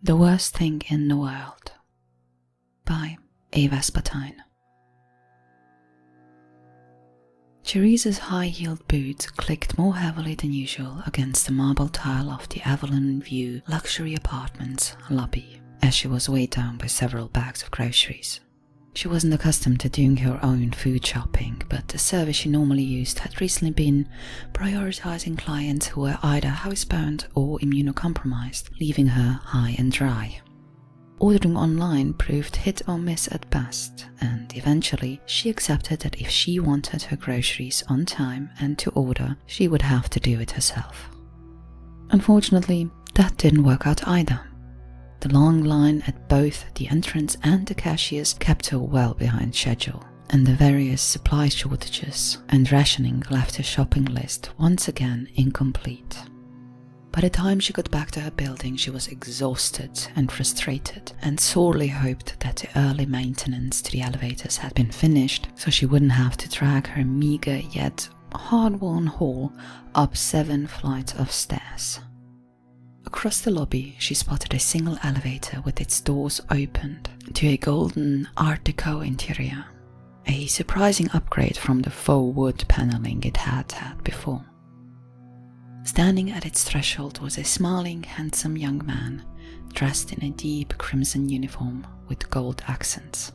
The Worst Thing in the World by Ava Spatine. Teresa's high-heeled boots clicked more heavily than usual against the marble tile of the Avalon View luxury apartment's lobby as she was weighed down by several bags of groceries. She wasn't accustomed to doing her own food shopping, but the service she normally used had recently been prioritizing clients who were either housebound or immunocompromised, leaving her high and dry. Ordering online proved hit or miss at best, and eventually she accepted that if she wanted her groceries on time and to order, she would have to do it herself. Unfortunately, that didn't work out either. The long line at both the entrance and the cashiers kept her well behind schedule, and the various supply shortages and rationing left her shopping list once again incomplete. By the time she got back to her building, she was exhausted and frustrated, and sorely hoped that the early maintenance to the elevators had been finished so she wouldn't have to drag her meager yet hard-won haul up 7 flights of stairs. Across the lobby, she spotted a single elevator with its doors opened to a golden Art Deco interior, a surprising upgrade from the faux wood paneling it had had before. Standing at its threshold was a smiling, handsome young man, dressed in a deep crimson uniform with gold accents.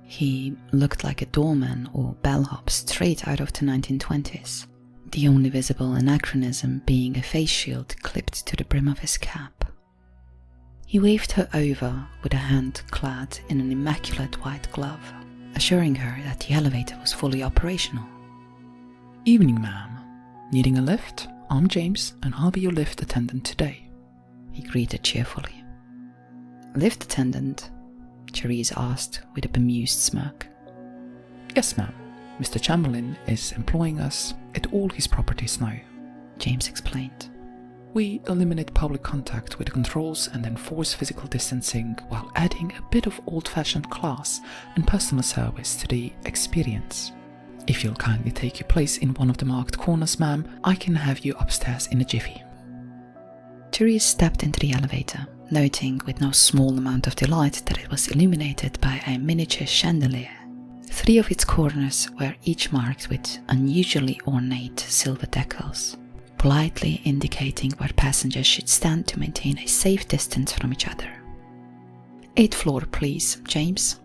He looked like a doorman or bellhop straight out of the 1920s. The only visible anachronism being a face shield clipped to the brim of his cap. He waved her over with a hand clad in an immaculate white glove, assuring her that the elevator was fully operational. "Evening, ma'am. Needing a lift? I'm James, and I'll be your lift attendant today," he greeted cheerfully. "Lift attendant?" Therese asked with a bemused smirk. "Yes, ma'am. Mr. Chamberlain is employing us at all his properties now," James explained. "We eliminate public contact with the controls and enforce physical distancing while adding a bit of old-fashioned class and personal service to the experience. If you'll kindly take your place in one of the marked corners, ma'am, I can have you upstairs in a jiffy." Therese stepped into the elevator, noting with no small amount of delight that it was illuminated by a miniature chandelier. 3 of its corners were each marked with unusually ornate silver decals, politely indicating where passengers should stand to maintain a safe distance from each other. "8th floor, please, James,"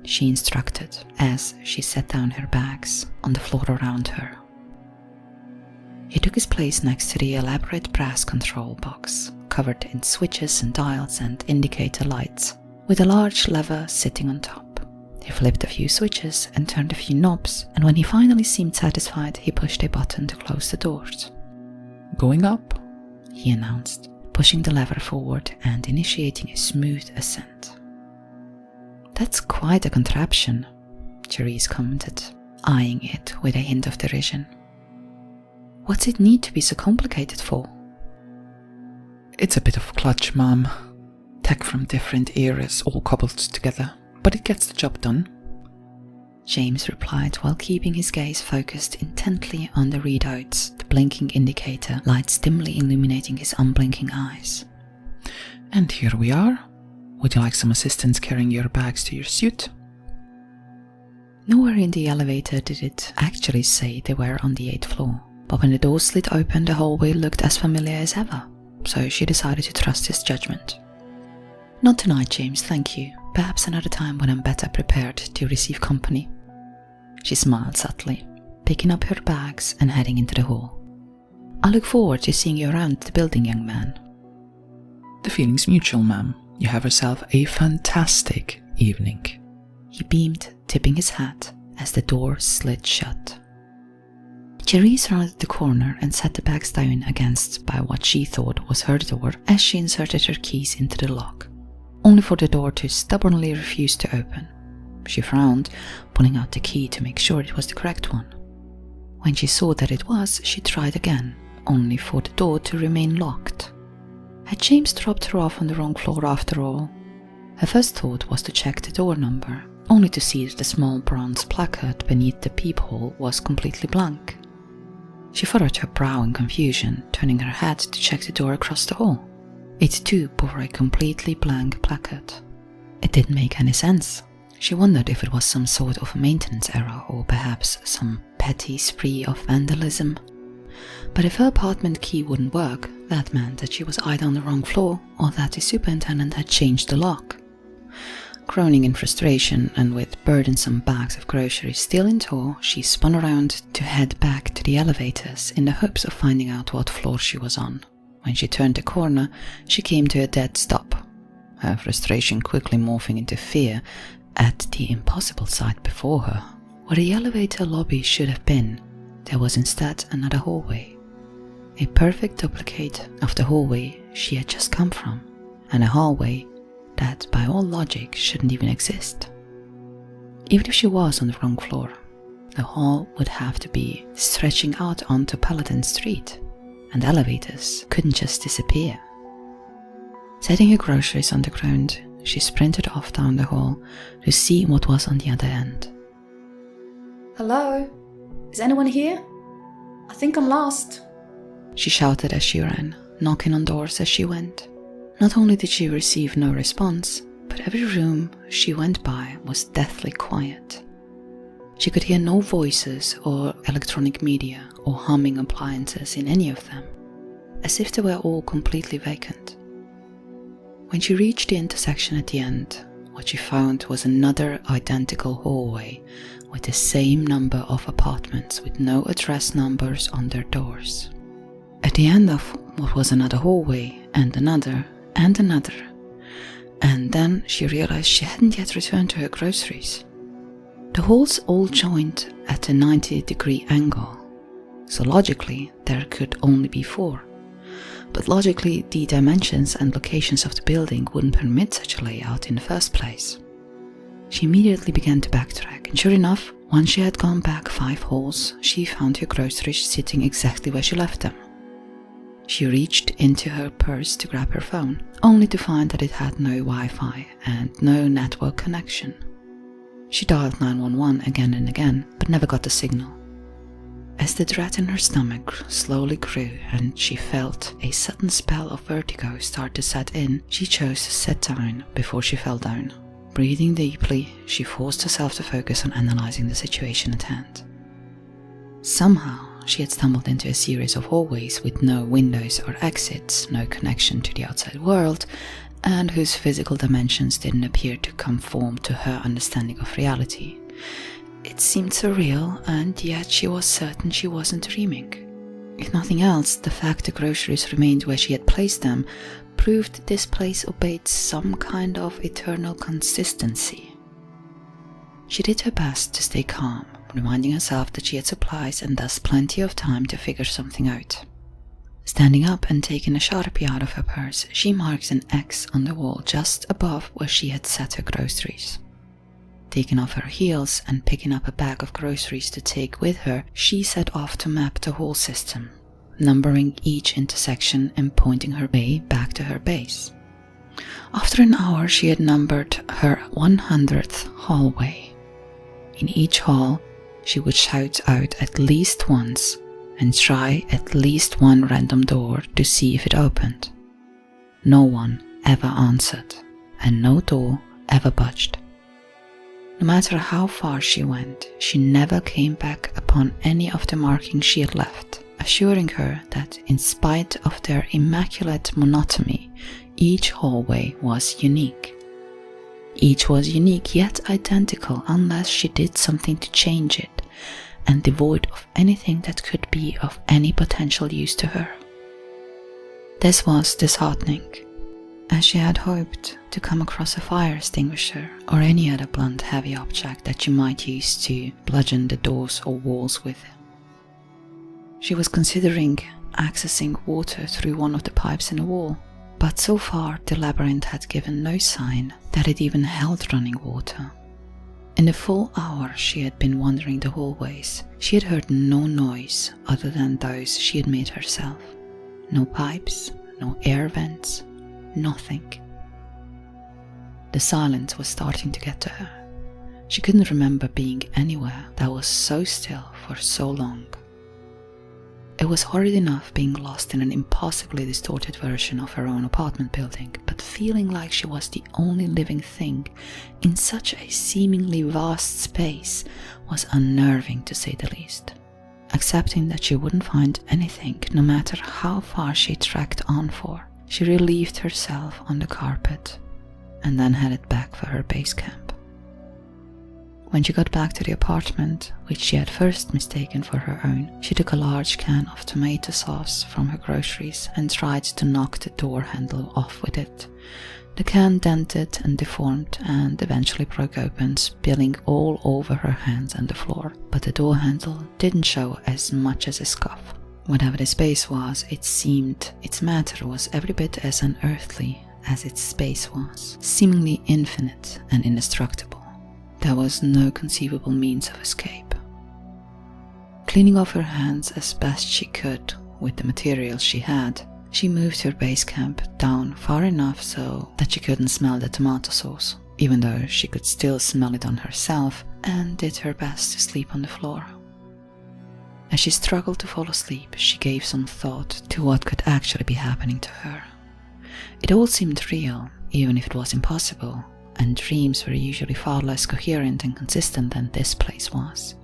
she instructed as she set down her bags on the floor around her. He took his place next to the elaborate brass control box, covered in switches and dials and indicator lights, with a large lever sitting on top. He flipped a few switches and turned a few knobs, and when he finally seemed satisfied, he pushed a button to close the doors. "Going up," he announced, pushing the lever forward and initiating a smooth ascent. "That's quite a contraption," Therese commented, eyeing it with a hint of derision. "What's it need to be so complicated for?" "It's a bit of clutch, ma'am. Tech from different eras all cobbled together, but it gets the job done," James replied while keeping his gaze focused intently on the readouts, the blinking indicator lights dimly illuminating his unblinking eyes. "And here we are. Would you like some assistance carrying your bags to your suite?" Nowhere in the elevator did it actually say they were on the 8th floor, but when the door slid open, the hallway looked as familiar as ever, so she decided to trust his judgment. "Not tonight, James, thank you. Perhaps another time when I'm better prepared to receive company." She smiled subtly, picking up her bags and heading into the hall. "I look forward to seeing you around the building, young man." "The feeling's mutual, ma'am. You have yourself a fantastic evening." He beamed, tipping his hat as the door slid shut. Therese rounded the corner and set the bags down against by what she thought was her door as she inserted her keys into the lock, only for the door to stubbornly refuse to open. She frowned, pulling out the key to make sure it was the correct one. When she saw that it was, she tried again, only for the door to remain locked. Had James dropped her off on the wrong floor after all? Her first thought was to check the door number, only to see that the small bronze placard beneath the peephole was completely blank. She furrowed her brow in confusion, turning her head to check the door across the hall. It too bore a completely blank placard. It didn't make any sense. She wondered if it was some sort of maintenance error or perhaps some petty spree of vandalism. But if her apartment key wouldn't work, that meant that she was either on the wrong floor or that the superintendent had changed the lock. Groaning in frustration and with burdensome bags of groceries still in tow, she spun around to head back to the elevators in the hopes of finding out what floor she was on. When she turned the corner, she came to a dead stop, her frustration quickly morphing into fear at the impossible sight before her. Where the elevator lobby should have been, there was instead another hallway. A perfect duplicate of the hallway she had just come from, and a hallway that by all logic shouldn't even exist. Even if she was on the wrong floor, the hall would have to be stretching out onto Paladin Street, and elevators couldn't just disappear. Setting her groceries on the ground, she sprinted off down the hall to see what was on the other end. Hello? Is anyone here? I think I'm lost. She shouted as she ran, knocking on doors as she went. Not only did she receive no response, but every room she went by was deathly quiet. She could hear no voices or electronic media or humming appliances in any of them, as if they were all completely vacant. When she reached the intersection at the end, what she found was another identical hallway with the same number of apartments with no address numbers on their doors. At the end of what was another hallway, and another, and another, and then she realized she hadn't yet returned to her groceries. The halls all joined at a 90-degree angle, so logically there could only be 4. But logically the dimensions and locations of the building wouldn't permit such a layout in the first place. She immediately began to backtrack, and sure enough, once she had gone back 5 halls, she found her groceries sitting exactly where she left them. She reached into her purse to grab her phone, only to find that it had no Wi-Fi and no network connection. She dialed 911 again and again, but never got the signal. As the dread in her stomach slowly grew and she felt a sudden spell of vertigo start to set in, she chose to sit down before she fell down. Breathing deeply, she forced herself to focus on analyzing the situation at hand. Somehow, she had stumbled into a series of hallways with no windows or exits, no connection to the outside world, and whose physical dimensions didn't appear to conform to her understanding of reality. It seemed surreal, and yet she was certain she wasn't dreaming. If nothing else, the fact the groceries remained where she had placed them proved this place obeyed some kind of eternal consistency. She did her best to stay calm, reminding herself that she had supplies and thus plenty of time to figure something out. Standing up and taking a Sharpie out of her purse, she marked an X on the wall just above where she had set her groceries. Taking off her heels and picking up a bag of groceries to take with her, she set off to map the whole system, numbering each intersection and pointing her way back to her base. After an hour, she had numbered her 100th hallway. In each hall, she would shout out at least once and try at least one random door to see if it opened. No one ever answered, and no door ever budged. No matter how far she went, she never came back upon any of the markings she had left, assuring her that in spite of their immaculate monotony, each hallway was unique. Each was unique yet identical unless she did something to change it, and devoid of anything that could be of any potential use to her. This was disheartening, as she had hoped to come across a fire extinguisher or any other blunt heavy object that you might use to bludgeon the doors or walls with. She was considering accessing water through one of the pipes in the wall, but so far the labyrinth had given no sign that it even held running water. In the full hour she had been wandering the hallways, she had heard no noise other than those she had made herself. No pipes, no air vents, nothing. The silence was starting to get to her. She couldn't remember being anywhere that was so still for so long. It was horrid enough being lost in an impossibly distorted version of her own apartment building, but feeling like she was the only living thing in such a seemingly vast space was unnerving to say the least. Accepting that she wouldn't find anything, no matter how far she trekked on for, she relieved herself on the carpet and then headed back for her base camp. When she got back to the apartment, which she had first mistaken for her own, she took a large can of tomato sauce from her groceries and tried to knock the door handle off with it. The can dented and deformed and eventually broke open, spilling all over her hands and the floor, but the door handle didn't show as much as a scuff. Whatever the space was, it seemed its matter was every bit as unearthly as its space was, seemingly infinite and indestructible. There was no conceivable means of escape. Cleaning off her hands as best she could with the materials she had, she moved her base camp down far enough so that she couldn't smell the tomato sauce, even though she could still smell it on herself, and did her best to sleep on the floor. As she struggled to fall asleep, she gave some thought to what could actually be happening to her. It all seemed real, even if it was impossible, and dreams were usually far less coherent and consistent than this place was.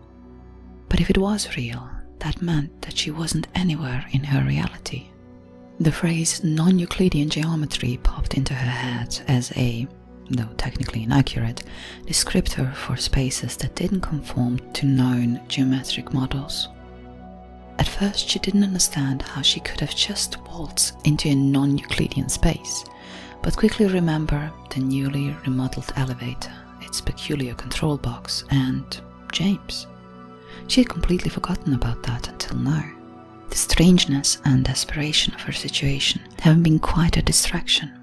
But if it was real, that meant that she wasn't anywhere in her reality. The phrase non-Euclidean geometry popped into her head as a, though technically inaccurate, descriptor for spaces that didn't conform to known geometric models. At first she didn't understand how she could have just waltzed into a non-Euclidean space, but quickly remembered the newly remodeled elevator, its peculiar control box, and James. She had completely forgotten about that until now. The strangeness and desperation of her situation having been quite a distraction.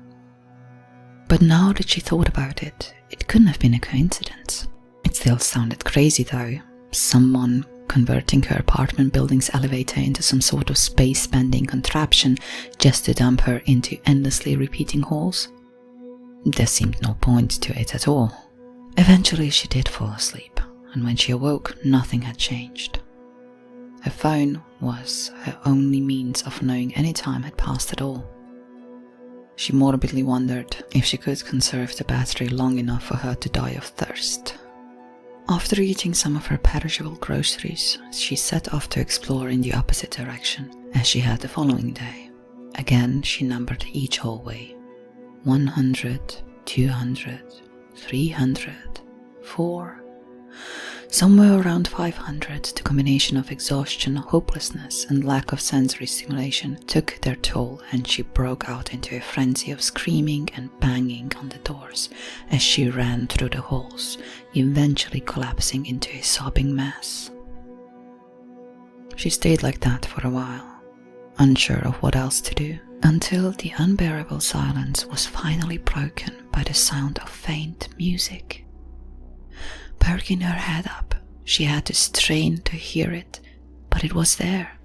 But now that she thought about it, it couldn't have been a coincidence. It still sounded crazy though, someone converting her apartment building's elevator into some sort of space-bending contraption just to dump her into endlessly repeating halls. There seemed no point to it at all. Eventually she did fall asleep, and when she awoke, nothing had changed. Her phone was her only means of knowing any time had passed at all. She morbidly wondered if she could conserve the battery long enough for her to die of thirst. After eating some of her perishable groceries, she set off to explore in the opposite direction, as she had the following day. Again, she numbered each hallway. 100, 200, 300, 4... Somewhere around 500, the combination of exhaustion, hopelessness, and lack of sensory stimulation took their toll, and she broke out into a frenzy of screaming and banging on the doors as she ran through the halls, eventually collapsing into a sobbing mess. She stayed like that for a while, unsure of what else to do, until the unbearable silence was finally broken by the sound of faint music. Perking her head up, she had to strain to hear it, but it was there.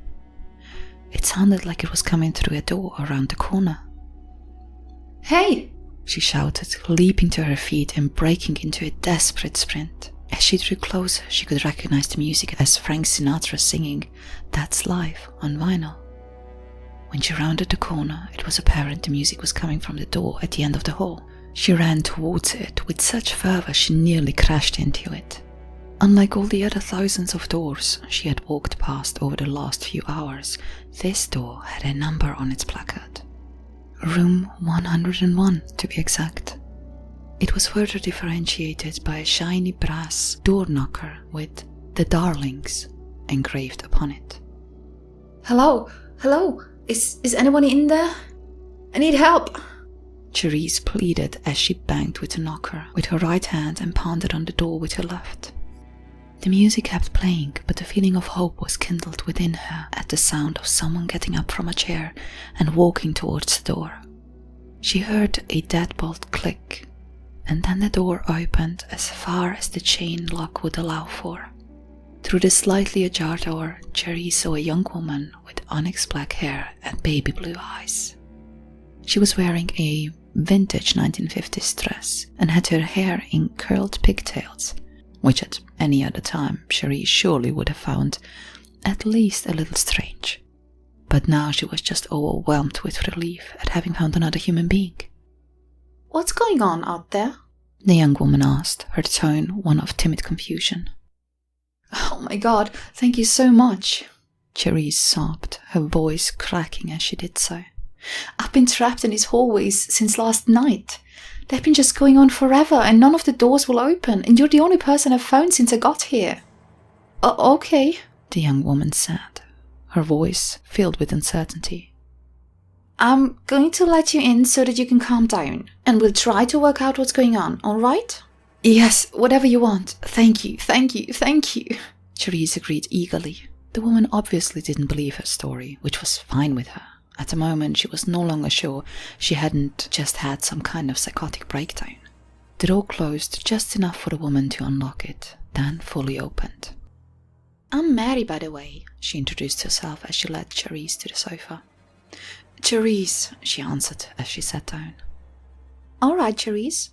It sounded like it was coming through a door around the corner. Hey! She shouted, leaping to her feet and breaking into a desperate sprint. As she drew closer, she could recognize the music as Frank Sinatra singing "That's Life" on vinyl. When she rounded the corner, it was apparent the music was coming from the door at the end of the hall. She ran towards it with such fervor she nearly crashed into it. Unlike all the other thousands of doors she had walked past over the last few hours, this door had a number on its placard. Room 101, to be exact. It was further differentiated by a shiny brass door knocker with "The Darlings" engraved upon it. Hello? Is anyone in there? I need help! Therese pleaded as she banged with the knocker with her right hand and pounded on the door with her left. The music kept playing, but the feeling of hope was kindled within her at the sound of someone getting up from a chair and walking towards the door. She heard a deadbolt click, and then the door opened as far as the chain lock would allow for. Through the slightly ajar door, Therese saw a young woman with onyx black hair and baby blue eyes. She was wearing a vintage 1950s dress and had her hair in curled pigtails, which at any other time Cherie surely would have found at least a little strange. but now she was just overwhelmed with relief at having found another human being. What's going on out there? The young woman asked, her tone one of timid confusion. Oh my god, thank you so much. Cherise sobbed, her voice cracking as she did so. I've been trapped in these hallways since last night. They've been just going on forever and none of the doors will open, and you're the only person I've found since I got here. Okay, the young woman said, her voice filled with uncertainty. I'm going to let you in so that you can calm down, and we'll try to work out what's going on, alright? Yes, whatever you want. Thank you, thank you, thank you. Cherise agreed eagerly. The woman obviously didn't believe her story, which was fine with her. At the moment, she was no longer sure she hadn't just had some kind of psychotic breakdown. The door closed just enough for the woman to unlock it, then fully opened. I'm Mary, by the way, she introduced herself as she led Cherise to the sofa. Cherise, she answered as she sat down. Alright, Cherise.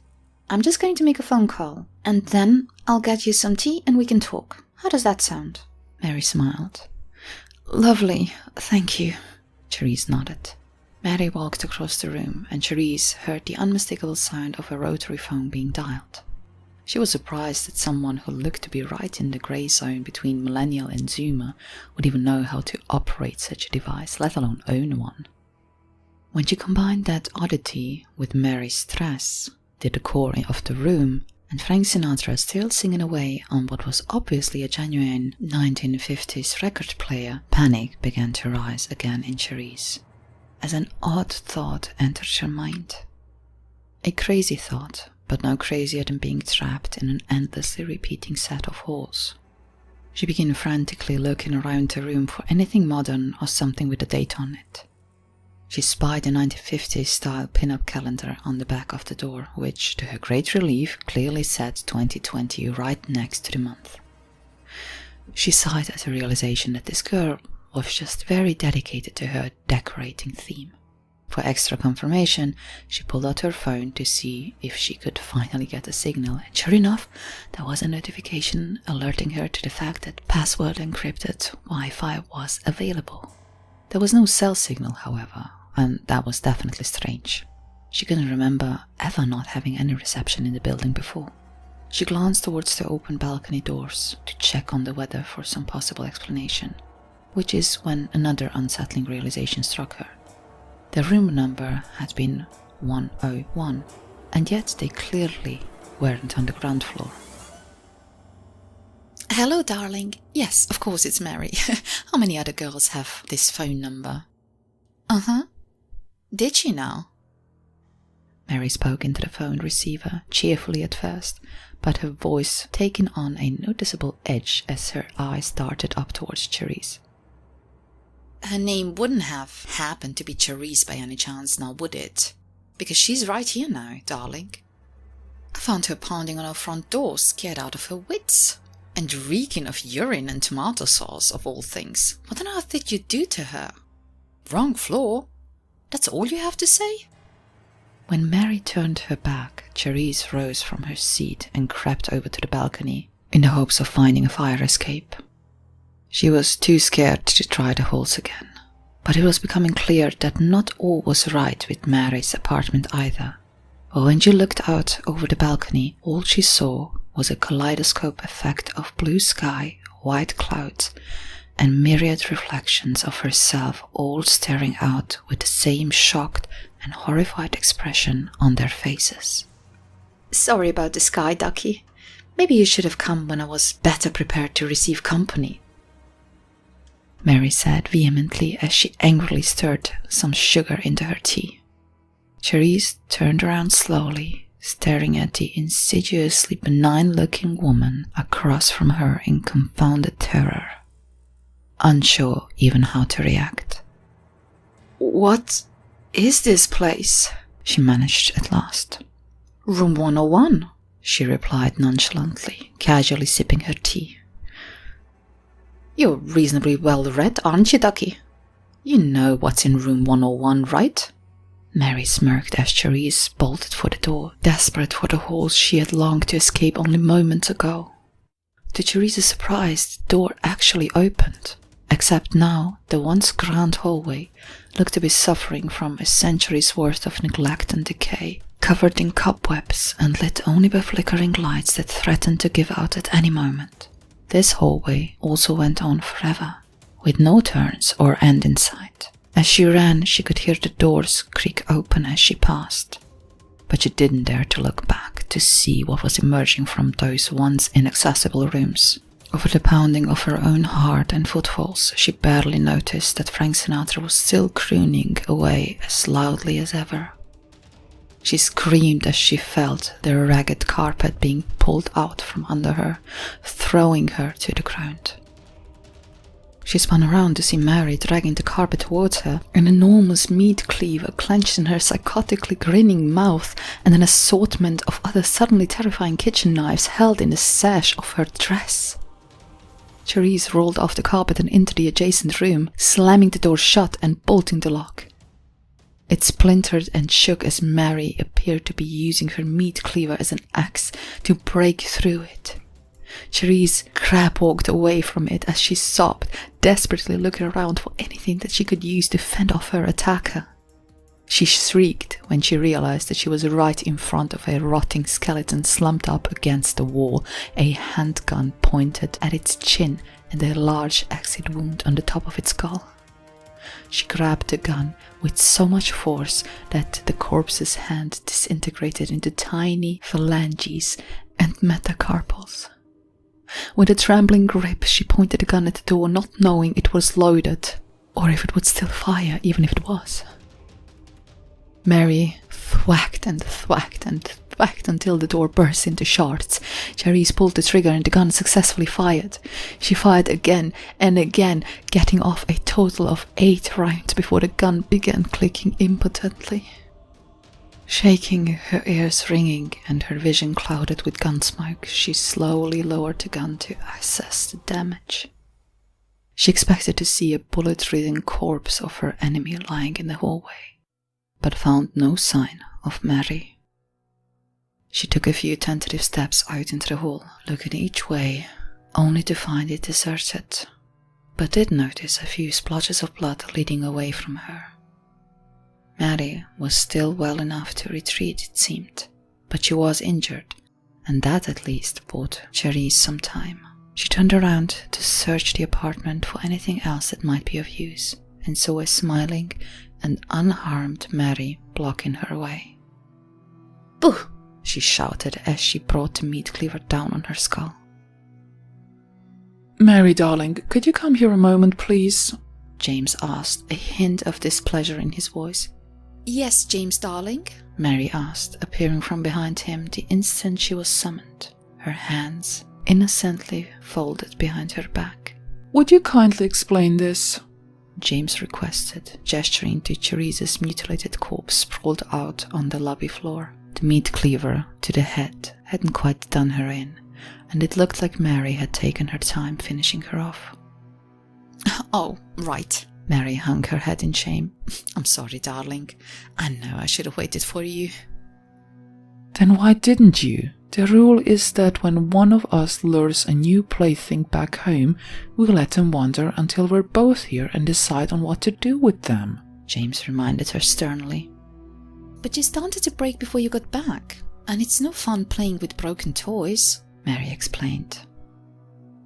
I'm just going to make a phone call, and then I'll get you some tea and we can talk. How does that sound? Mary smiled. Lovely, thank you. Cherise nodded. Mary walked across the room and Cherise heard the unmistakable sound of a rotary phone being dialed. She was surprised that someone who looked to be right in the grey zone between millennial and Zoomer would even know how to operate such a device, let alone own one. When she combined that oddity with Mary's stress, the decor of the room, and Frank Sinatra still singing away on what was obviously a genuine 1950s record player, panic began to rise again in Cherise, as an odd thought entered her mind. A crazy thought, but no crazier than being trapped in an endlessly repeating set of halls. She began frantically looking around the room for anything modern or something with a date on it. She spied a 1950s-style pin-up calendar on the back of the door, which, to her great relief, clearly said 2020 right next to the month. She sighed at the realization that this girl was just very dedicated to her decorating theme. For extra confirmation, she pulled out her phone to see if she could finally get a signal, and sure enough, there was a notification alerting her to the fact that password-encrypted Wi-Fi was available. There was no cell signal, however, and that was definitely strange. She couldn't remember ever not having any reception in the building before. She glanced towards the open balcony doors to check on the weather for some possible explanation, which is when another unsettling realization struck her. The room number had been 101, and yet they clearly weren't on the ground floor. Hello, darling. Yes, of course it's Mary. How many other girls have this phone number? Uh-huh. Did she now? Mary spoke into the phone receiver, cheerfully at first, but her voice taking on a noticeable edge as her eyes darted up towards Cherise. Her name wouldn't have happened to be Cherise by any chance now, would it? Because she's right here now, darling. I found her pounding on our front door, scared out of her wits. And reeking of urine and tomato sauce, of all things. What on earth did you do to her? Wrong floor? That's all you have to say? When Mary turned her back, Cherise rose from her seat and crept over to the balcony in the hopes of finding a fire escape. She was too scared to try the halls again, but it was becoming clear that not all was right with Mary's apartment either. But when she looked out over the balcony, all she saw was a kaleidoscope effect of blue sky, white clouds, and myriad reflections of herself all staring out with the same shocked and horrified expression on their faces. Sorry about the sky, Ducky. Maybe you should have come when I was better prepared to receive company. Mary said vehemently as she angrily stirred some sugar into her tea. Cherise turned around slowly, staring at the insidiously benign-looking woman across from her in confounded terror, unsure even how to react. What is this place? She managed at last. Room 101, she replied nonchalantly, casually sipping her tea. You're reasonably well read, aren't you, Ducky? You know what's in room 101, right? Mary smirked as Cherise bolted for the door, desperate for the halls she had longed to escape only moments ago. To Cherise's surprise, the door actually opened, except now the once grand hallway looked to be suffering from a century's worth of neglect and decay, covered in cobwebs and lit only by flickering lights that threatened to give out at any moment. This hallway also went on forever, with no turns or end in sight. As she ran, she could hear the doors creak open as she passed, but she didn't dare to look back to see what was emerging from those once inaccessible rooms. Over the pounding of her own heart and footfalls, she barely noticed that Frank Sinatra was still crooning away as loudly as ever. She screamed as she felt the ragged carpet being pulled out from under her, throwing her to the ground. She spun around to see Mary dragging the carpet towards her, an enormous meat cleaver clenched in her psychotically grinning mouth, and an assortment of other suddenly terrifying kitchen knives held in the sash of her dress. Therese rolled off the carpet and into the adjacent room, slamming the door shut and bolting the lock. It splintered and shook as Mary appeared to be using her meat cleaver as an axe to break through it. Therese crab-walked away from it as she sobbed, desperately looking around for anything that she could use to fend off her attacker. She shrieked when she realized that she was right in front of a rotting skeleton slumped up against the wall, a handgun pointed at its chin and a large exit wound on the top of its skull. She grabbed the gun with so much force that the corpse's hand disintegrated into tiny phalanges and metacarpals. With a trembling grip, she pointed the gun at the door, not knowing it was loaded, or if it would still fire, even if it was. Mary thwacked and thwacked and thwacked until the door burst into shards. Therese pulled the trigger and the gun successfully fired. She fired again and again, getting off a total of 8 rounds before the gun began clicking impotently. Shaking, her ears ringing and her vision clouded with gun smoke, she slowly lowered the gun to assess the damage. She expected to see a bullet-ridden corpse of her enemy lying in the hallway, but found no sign of Mary. She took a few tentative steps out into the hall, looking each way, only to find it deserted, but did notice a few splotches of blood leading away from her. Mary was still well enough to retreat, it seemed, but she was injured, and that at least bought Therese some time. She turned around to search the apartment for anything else that might be of use, and saw a smiling and unharmed Mary blocking her way. "Boo!" she shouted as she brought the meat cleaver down on her skull. "Mary, darling, could you come here a moment, please?" James asked, a hint of displeasure in his voice. "Yes, James, darling?" Mary asked, appearing from behind him the instant she was summoned, her hands innocently folded behind her back. "Would you kindly explain this?" James requested, gesturing to Therese's mutilated corpse sprawled out on the lobby floor. The meat cleaver to the head hadn't quite done her in, and it looked like Mary had taken her time finishing her off. "Oh, right." Mary hung her head in shame. "I'm sorry, darling. I know I should have waited for you." "Then why didn't you? The rule is that when one of us lures a new plaything back home, we let them wander until we're both here and decide on what to do with them," James reminded her sternly. "But you started to break before you got back, and it's no fun playing with broken toys," Mary explained.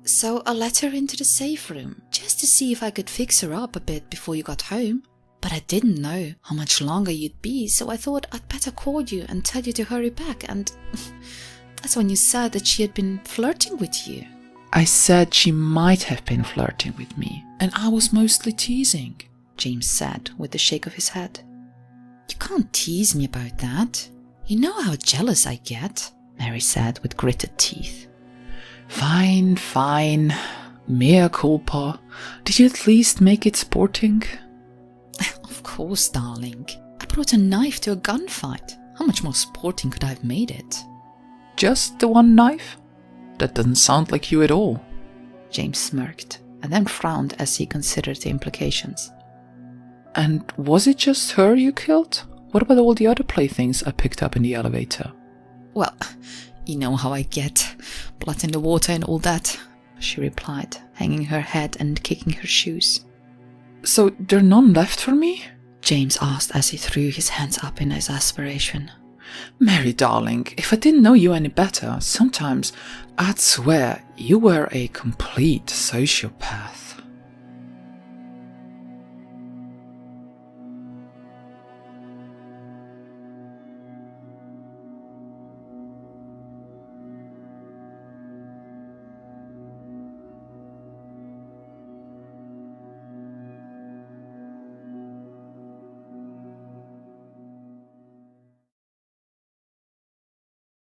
"So I let her into the safe room, just to see if I could fix her up a bit before you got home. But I didn't know how much longer you'd be, so I thought I'd better call you and tell you to hurry back, and that's when you said that she had been flirting with you." "I said she might have been flirting with me, and I was mostly teasing," James said with a shake of his head. "You can't tease me about that. You know how jealous I get," Mary said with gritted teeth. Fine, fine. Mea culpa. Did you at least make it sporting?" "Of course, darling. I brought a knife to a gunfight. How much more sporting could I have made it?" "Just the one knife? That doesn't sound like you at all." James smirked, and then frowned as he considered the implications. "And was it just her you killed? What about all the other playthings I picked up in the elevator?" "Well, you know how I get. Blood in the water and all that." she replied, hanging her head and kicking her shoes. So there are none left for me? James asked as he threw his hands up in exasperation. Mary, darling, if I didn't know you any better, sometimes I'd swear you were a complete sociopath.